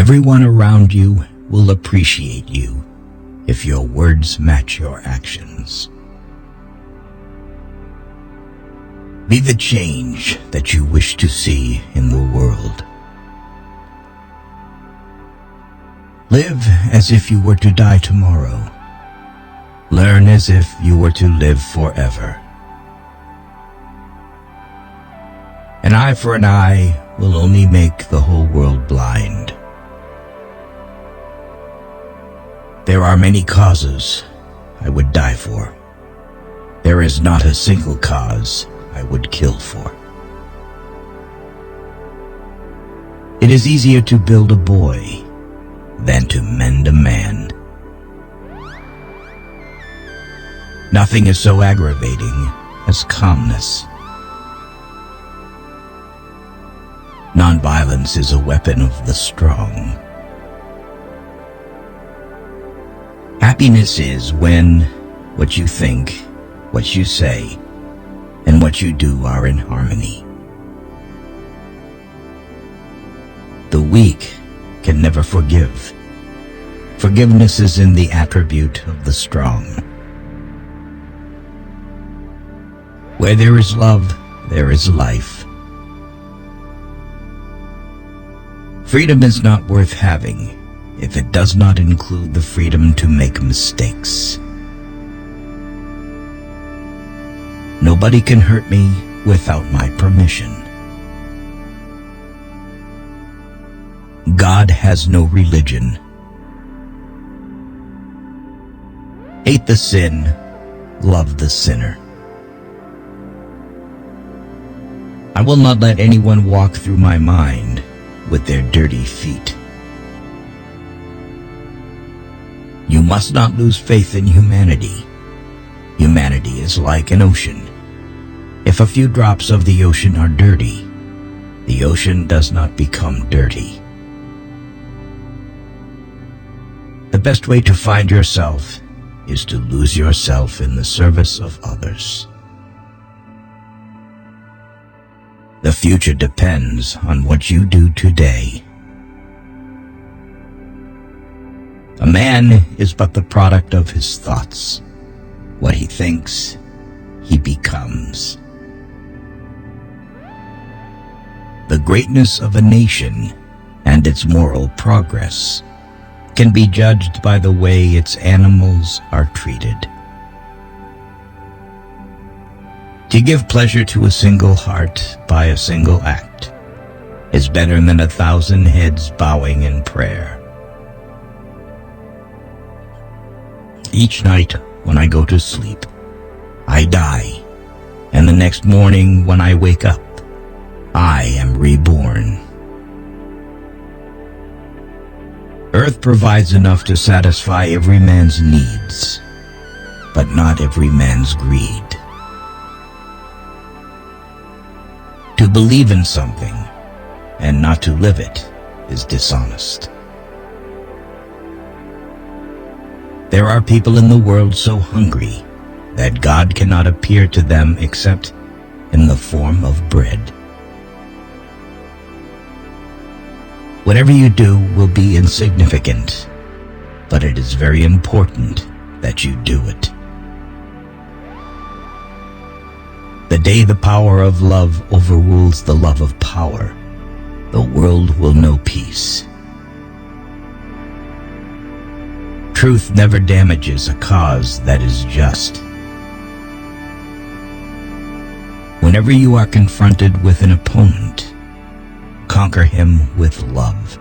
Everyone around you will appreciate you if your words match your actions. Be the change that you wish to see in the world. Live as if you were to die tomorrow. Learn as if you were to live forever. An eye for an eye will only make the whole world blind. There are many causes I would die for. There is not a single cause I would kill for. It is easier to build a boy than to mend a man. Nothing is so aggravating as calmness. Nonviolence is a weapon of the strong. Happiness is when what you think, what you say, and what you do are in harmony. The weak can never forgive. Forgiveness is in the attribute of the strong. Where there is love, there is life. Freedom is not worth having if it does not include the freedom to make mistakes. Nobody can hurt me without my permission. God has no religion. Hate the sin, love the sinner. I will not let anyone walk through my mind with their dirty feet. You must not lose faith in humanity. Humanity is like an ocean. If a few drops of the ocean are dirty, the ocean does not become dirty. The best way to find yourself is to lose yourself in the service of others. The future depends on what you do today. A man is but the product of his thoughts. What he thinks, he becomes. The greatness of a nation and its moral progress can be judged by the way its animals are treated. To give pleasure to a single heart by a single act is better than 1,000 heads bowing in prayer. Each night when I go to sleep, I die, and the next morning when I wake up, I am reborn. Earth provides enough to satisfy every man's needs, but not every man's greed. To believe in something and not to live it is dishonest. There are people in the world so hungry that God cannot appear to them except in the form of bread. Whatever you do will be insignificant, but it is very important that you do it. The day the power of love overrules the love of power, the world will know peace. Truth never damages a cause that is just. Whenever you are confronted with an opponent, conquer him with love.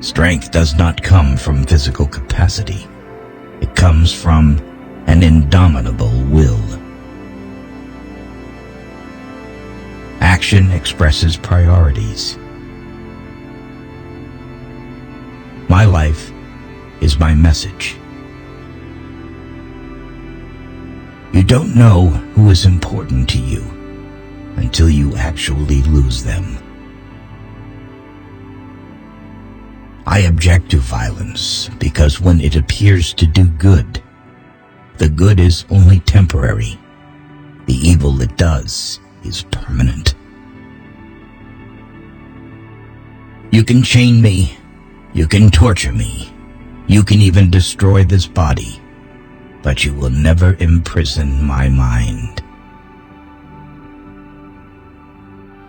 Strength does not come from physical capacity. It comes from an indomitable will. Action expresses priorities. My life is my message. You don't know who is important to you until you actually lose them. I object to violence because when it appears to do good, the good is only temporary. The evil it does is permanent. You can chain me, you can torture me, you can even destroy this body, but you will never imprison my mind.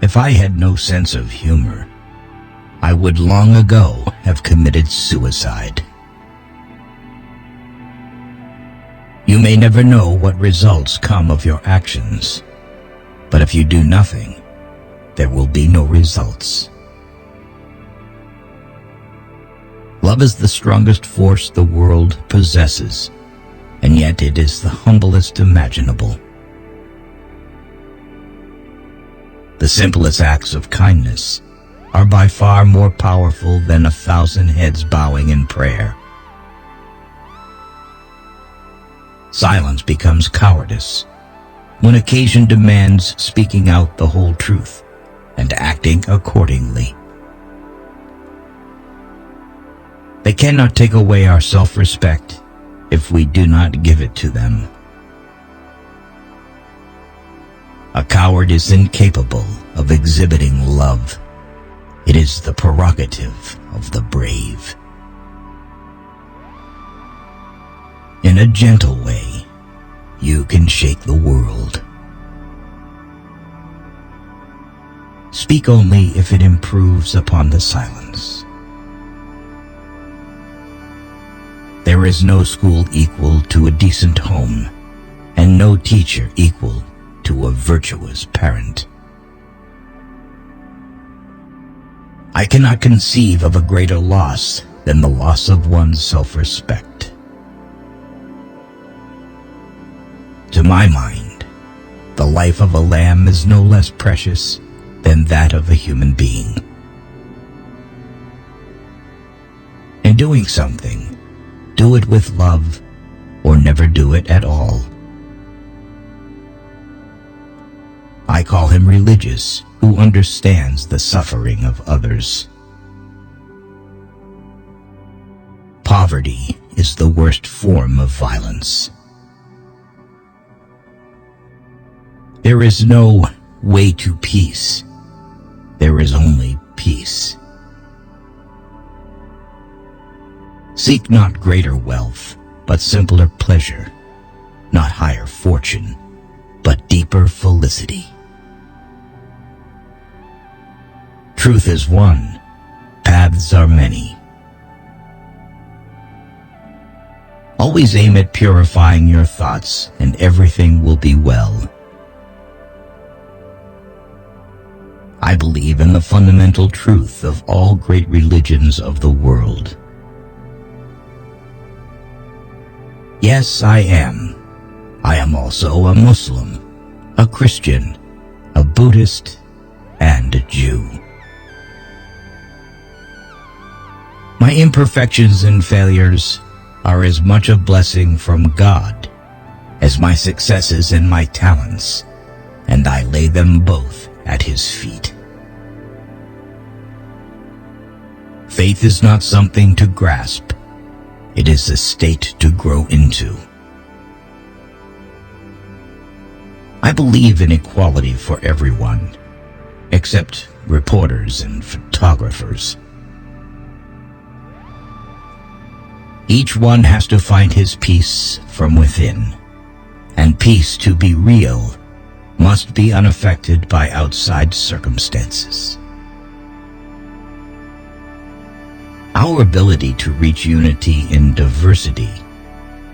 If I had no sense of humor, I would long ago have committed suicide. You may never know what results come of your actions, but if you do nothing, there will be no results. Love is the strongest force the world possesses, and yet it is the humblest imaginable. The simplest acts of kindness are by far more powerful than 1,000 heads bowing in prayer. Silence becomes cowardice when occasion demands speaking out the whole truth and acting accordingly. They cannot take away our self-respect if we do not give it to them. A coward is incapable of exhibiting love. It is the prerogative of the brave. In a gentle way, you can shake the world. Speak only if it improves upon the silence. There is no school equal to a decent home, and no teacher equal to a virtuous parent. I cannot conceive of a greater loss than the loss of one's self-respect. To my mind, the life of a lamb is no less precious than that of a human being. In doing something, do it with love, or never do it at all. I call him religious who understands the suffering of others. Poverty is the worst form of violence. There is no way to peace. There is only peace. Seek not greater wealth, but simpler pleasure, not higher fortune, but deeper felicity. Truth is one, paths are many. Always aim at purifying your thoughts, and everything will be well. I believe in the fundamental truth of all great religions of the world. Yes, I am. I am also a Muslim, a Christian, a Buddhist, and a Jew. My imperfections and failures are as much a blessing from God as my successes and my talents, and I lay them both at His feet. Faith is not something to grasp. It is a state to grow into. I believe in equality for everyone, except reporters and photographers. Each one has to find his peace from within, and peace, to be real, must be unaffected by outside circumstances. Our ability to reach unity in diversity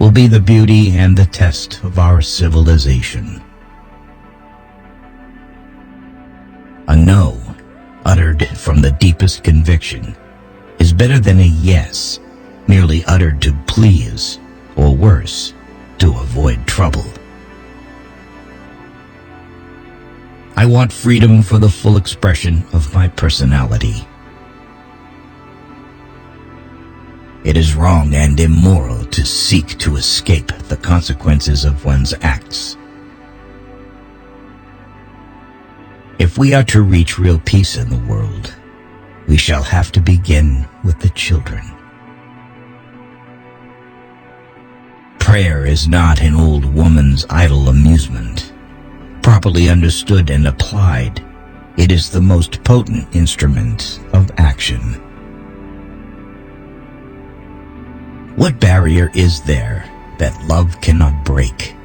will be the beauty and the test of our civilization. A no, uttered from the deepest conviction, is better than a yes, merely uttered to please, or worse, to avoid trouble. I want freedom for the full expression of my personality. It is wrong and immoral to seek to escape the consequences of one's acts. If we are to reach real peace in the world, we shall have to begin with the children. Prayer is not an old woman's idle amusement. Properly understood and applied, It is the most potent instrument of action. What barrier is there that love cannot break?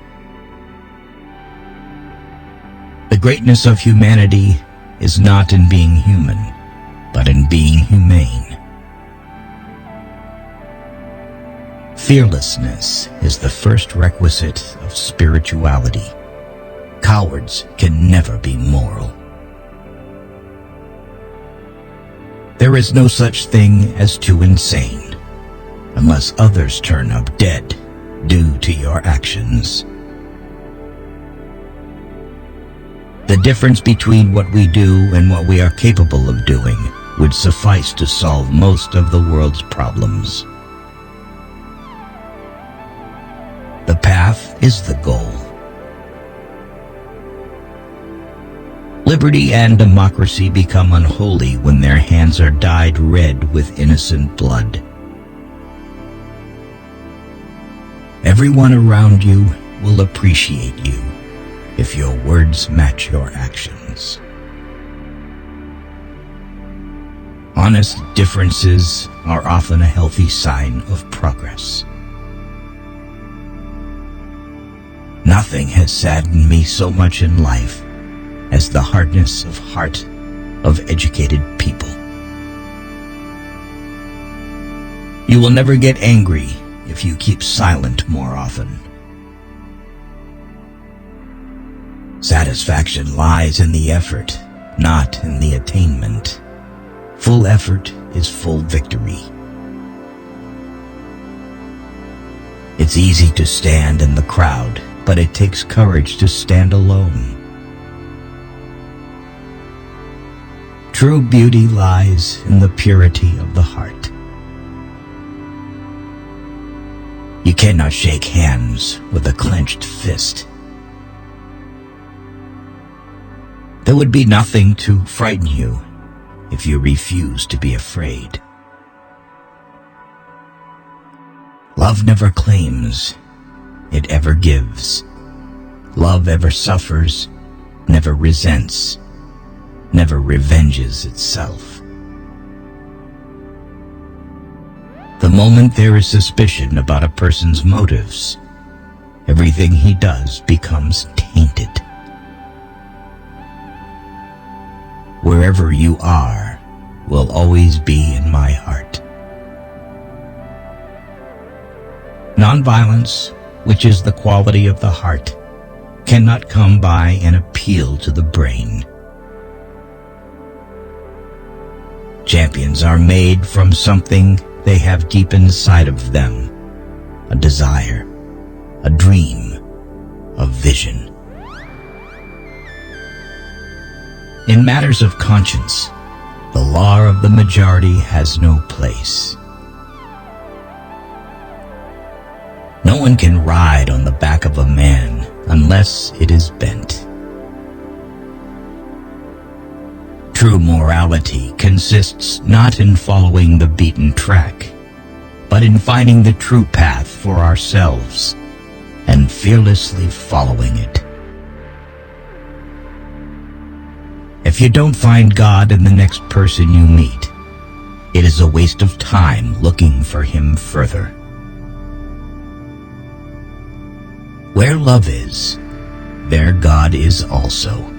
The greatness of humanity is not in being human, but in being humane. Fearlessness is the first requisite of spirituality. Cowards can never be moral. There is no such thing as too insane, unless others turn up dead due to your actions. The difference between what we do and what we are capable of doing would suffice to solve most of the world's problems. The path is the goal. Liberty and democracy become unholy when their hands are dyed red with innocent blood. Everyone around you will appreciate you if your words match your actions. Honest differences are often a healthy sign of progress. Nothing has saddened me so much in life as the hardness of heart of educated people. You will never get angry if you keep silent more often. Satisfaction lies in the effort, not in the attainment. Full effort is full victory. It's easy to stand in the crowd, but it takes courage to stand alone. True beauty lies in the purity of the heart. You cannot shake hands with a clenched fist. There would be nothing to frighten you if you refuse to be afraid. Love never claims, it ever gives. Love ever suffers, never resents, never revenges itself. The moment there is suspicion about a person's motives, everything he does becomes tainted. Wherever you are will always be in my heart. Nonviolence, which is the quality of the heart, cannot come by an appeal to the brain. Champions are made from something they have deep inside of them, a desire, a dream, a vision. In matters of conscience, the law of the majority has no place. No one can ride on the back of a man unless it is bent. True morality consists not in following the beaten track, but in finding the true path for ourselves and fearlessly following it. If you don't find God in the next person you meet, it is a waste of time looking for Him further. Where love is, there God is also.